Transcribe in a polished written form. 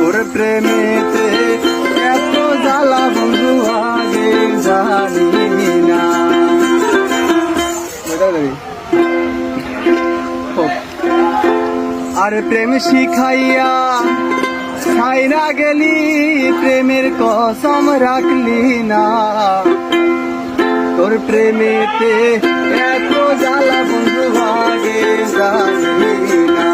তোর প্রেমেতে এত জ্বালা বন্ধু আগে জানি না। আর প্রেম শিখাইয়া ছাই না গেলি, প্রেমের কসম রাখলি না। তোর প্রেমেতে এত জ্বালা বন্ধু আগে জানি না।